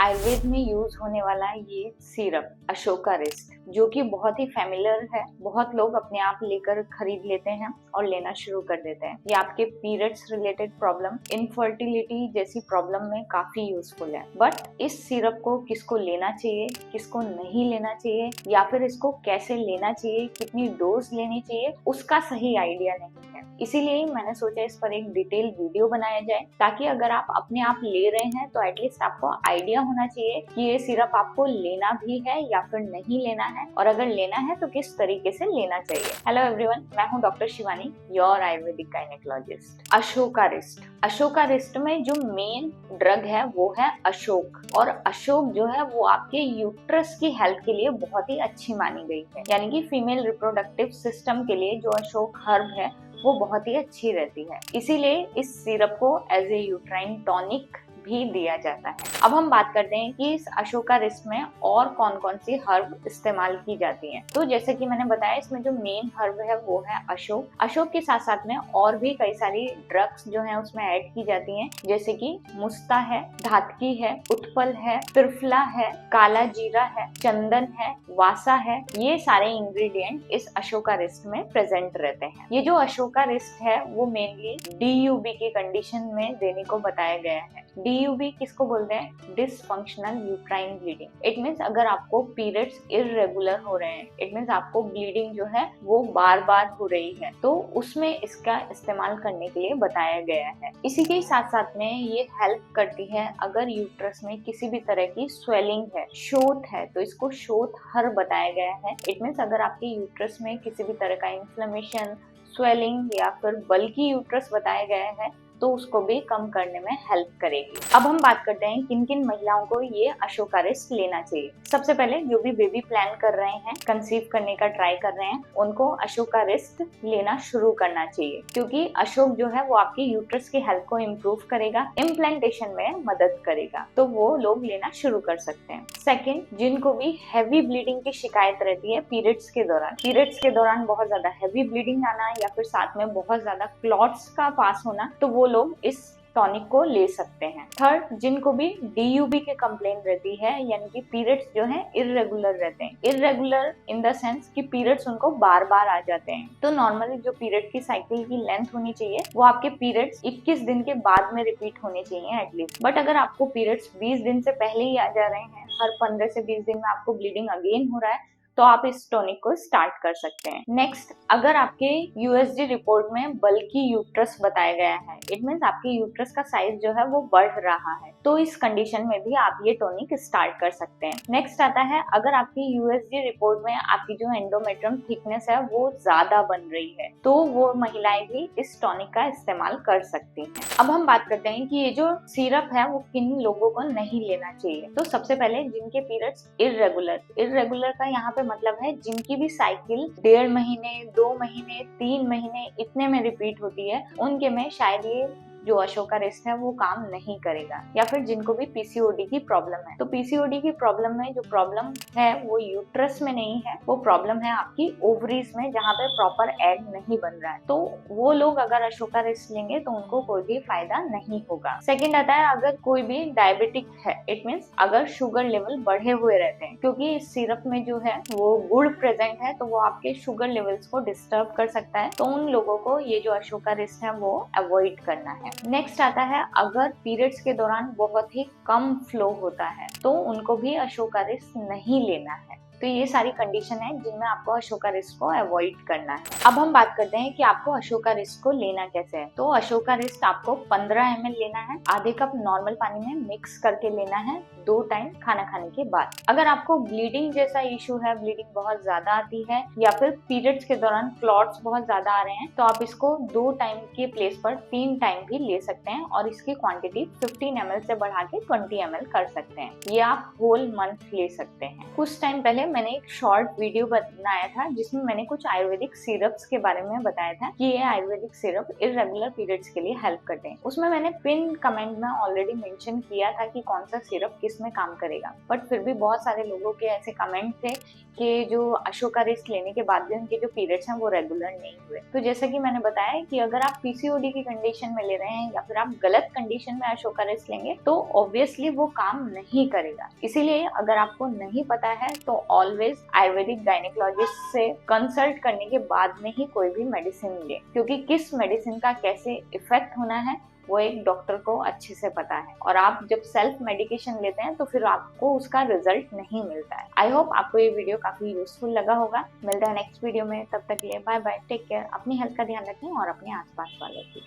आयुर्वेद में यूज होने वाला ये सिरप अशोका रिस्ट जो कि बहुत ही फेमिलियर है। बहुत लोग अपने आप लेकर खरीद लेते हैं और लेना शुरू कर देते हैं। ये आपके पीरियड्स रिलेटेड प्रॉब्लम, इनफर्टिलिटी जैसी प्रॉब्लम में काफी यूजफुल है। बट इस सिरप को किसको लेना चाहिए, किसको नहीं लेना चाहिए, या फिर इसको कैसे लेना चाहिए, कितनी डोज लेनी चाहिए, उसका सही आइडिया नहीं है। इसीलिए मैंने सोचा इस पर एक डिटेल वीडियो बनाया जाए, ताकि अगर आप अपने आप ले रहे हैं तो एटलीस्ट आपको आइडिया होना चाहिए कि ये सिरप आपको लेना भी है या फिर नहीं लेना है, और अगर लेना है तो किस तरीके से लेना चाहिए। हेलो एवरीवन, मैं हूं doctor Shivani, your Ayurvedic gynaecologist. Ashoka wrist में जो मेन ड्रग है वो है अशोक, और अशोक जो है वो आपके यूट्रस की हेल्थ के लिए बहुत ही अच्छी मानी गई है। यानी कि फीमेल रिप्रोडक्टिव सिस्टम के लिए जो अशोक हर्ब है वो बहुत ही अच्छी रहती है। इसीलिए इस सिरप को एज ए यूट्राइन टॉनिक भी दिया जाता है। अब हम बात करते हैं कि इस अशोका रिस्ट में और कौन कौन सी हर्ब इस्तेमाल की जाती हैं। तो जैसे कि मैंने बताया, इसमें जो मेन हर्ब है वो है अशोक। अशोक के साथ साथ में और भी कई सारी ड्रग्स जो हैं उसमें ऐड की जाती हैं, जैसे कि मुस्ता है, धातकी है, उत्पल है, त्रिफला है, काला जीरा है, चंदन है, वासा है। ये सारे इंग्रेडिएंट इस अशोका रिस्ट में प्रेजेंट रहते हैं। ये जो अशोका रिस्ट है वो मेनली DUB की कंडीशन में देने को बताया गया है। DUB किसको बोलते हैं? Dysfunctional uterine bleeding. It means अगर आपको पीरियड्स इररेगुलर हो रहे हैं, इट मीन्स आपको ब्लीडिंग जो है वो बार बार हो रही है, तो उसमें इसका इस्तेमाल करने के लिए बताया गया है। इसी के साथ साथ में ये हेल्प करती है अगर यूट्रस में किसी भी तरह की स्वेलिंग है, शोथ है, तो इसको शोथ हर्ब बताया गया है। इट मीन्स अगर आपके यूट्रस में किसी भी तरह का इन्फ्लेमेशन, स्वेलिंग या फिर बल्की यूट्रस बताया गया है तो उसको भी कम करने में हेल्प करेगी। अब हम बात करते हैं किन किन महिलाओं को ये अशोका रिस्ट लेना चाहिए। सबसे पहले जो भी बेबी प्लान कर रहे हैं, कंसीव करने का ट्राई कर रहे हैं, उनको अशोका रिस्ट लेना शुरू करना चाहिए, क्योंकि अशोक जो है वो आपकी यूट्रस की हेल्थ को इम्प्रूव करेगा, इम्प्लांटेशन में मदद करेगा, तो वो लोग लेना शुरू कर सकते हैं। सेकेंड, जिनको भी हैवी ब्लीडिंग की शिकायत रहती है पीरियड्स के दौरान बहुत ज्यादा हैवी ब्लीडिंग आना या फिर साथ में बहुत ज्यादा क्लॉट्स का पास होना, तो वो लोग इस टॉनिक को ले सकते हैं। थर्ड, जिनको भी DUB के कंप्लेन रहती है, यानी कि पीरियड्स जो है इररेगुलर रहते हैं, इररेगुलर इन द सेंस कि पीरियड्स उनको बार बार आ जाते हैं, तो नॉर्मली जो पीरियड की साइकिल की लेंथ होनी चाहिए वो आपके पीरियड्स 21 दिन के बाद में रिपीट होने चाहिए एटलीस्ट। बट अगर आपको पीरियड्स 20 दिन से पहले ही आ जा रहे हैं, हर 15 से 20 दिन में आपको ब्लीडिंग अगेन हो रहा है, तो आप इस टॉनिक को स्टार्ट कर सकते हैं। नेक्स्ट, अगर आपके USG रिपोर्ट में बल्कि यूट्रस बताया गया है, इट मीन्स आपके यूट्रस का साइज जो है वो बढ़ रहा है, तो इस कंडीशन में भी आप ये टॉनिक स्टार्ट कर सकते हैं। नेक्स्ट आता है, अगर आपकी USG रिपोर्ट में आपकी जो एंडोमेट्रियम थिकनेस है वो ज्यादा बन रही है, तो वो महिलाएं भी इस टॉनिक का इस्तेमाल कर सकती हैं। अब हम बात करते हैं कि ये जो सिरप है वो किन लोगों को नहीं लेना चाहिए। तो सबसे पहले, जिनके पीरियड्स इररेगुलर का यहाँ पे मतलब है जिनकी भी साइकिल 1.5 महीने, 2 महीने, 3 महीने इतने में रिपीट होती है, उनके में शायद ये जो अशोका रिस्ट है वो काम नहीं करेगा। या फिर जिनको भी PCOD की प्रॉब्लम है, तो PCOD की प्रॉब्लम में जो प्रॉब्लम है वो यूट्रस में नहीं है, वो प्रॉब्लम है आपकी ओवरीज में, जहाँ पे प्रॉपर एग नहीं बन रहा है, तो वो लोग अगर अशोका रिस्ट लेंगे तो उनको कोई भी फायदा नहीं होगा। सेकेंड आता है, अगर कोई भी डायबिटिक है, इट मीन्स अगर शुगर लेवल बढ़े हुए रहते हैं, क्योंकि इस सिरप में जो है वो गुड़ प्रेजेंट है, तो वो आपके शुगर लेवल्स को डिस्टर्ब कर सकता है, तो उन लोगों को ये जो अशोका रिस्ट है वो अवॉइड करना है। नेक्स्ट आता है, अगर पीरियड्स के दौरान बहुत ही कम फ्लो होता है तो उनको भी अशोका रिस्ट नहीं लेना है। तो ये सारी कंडीशन है जिनमें आपको अशोका रिस्ट को अवॉइड करना है। अब हम बात करते हैं कि आपको अशोका रिस्ट को लेना कैसे है। तो अशोका रिस्ट आपको 15 ml लेना है, आधे कप नॉर्मल पानी में मिक्स करके लेना है 2 टाइम खाना खाने के बाद। अगर आपको ब्लीडिंग जैसा इशू है, ब्लीडिंग बहुत ज्यादा आती है या फिर पीरियड्स के दौरान क्लॉट्स बहुत ज्यादा आ रहे हैं, तो आप इसको 2 टाइम के प्लेस पर 3 टाइम भी ले सकते हैं, और इसकी क्वांटिटी 15 ml से बढ़ा के 20 ml कर सकते हैं। ये आप होल मंथ ले सकते हैं। कुछ टाइम पहले मैंने एक शॉर्ट वीडियो बनाया था जिसमें मैंने कुछ आयुर्वेदिक सिरप्स के बारे में बताया था कि ये आयुर्वेदिक सिरप इरेगुलर पीरियड्स के लिए हेल्प करते हैं। उसमें मैंने पिन कमेंट में ऑलरेडी मेंशन किया था कि कौन सा सिरप किस में काम करेगा, बट फिर भी बहुत सारे लोगों के ऐसे कमेंट थे कि जो अशोका रिस्ट लेने के बाद भी उनके जो पीरियड्स हैं वो रेगुलर नहीं हुए। तो जैसा कि मैंने बताया कि अगर आप पीसीओडी की कंडीशन में ले रहे हैं या फिर आप गलत कंडीशन में अशोका रिस्ट लेंगे तो ऑब्वियसली वो काम नहीं करेगा। इसीलिए अगर आपको नहीं पता है तो ऑलवेज आयुर्वेदिक गायनेकोलॉजिस्ट से कंसल्ट करने के बाद में ही कोई भी मेडिसिन ले, क्योंकि किस मेडिसिन का कैसे इफेक्ट होना है वो एक डॉक्टर को अच्छे से पता है। और आप जब सेल्फ मेडिकेशन लेते हैं तो फिर आपको उसका रिजल्ट नहीं मिलता है। आई होप आपको ये वीडियो काफी यूजफुल लगा होगा। मिलता है नेक्स्ट वीडियो में, तब तक के लिए बाय बाय, टेक केयर, अपनी हेल्थ का ध्यान रखें और अपने आसपास वालों की।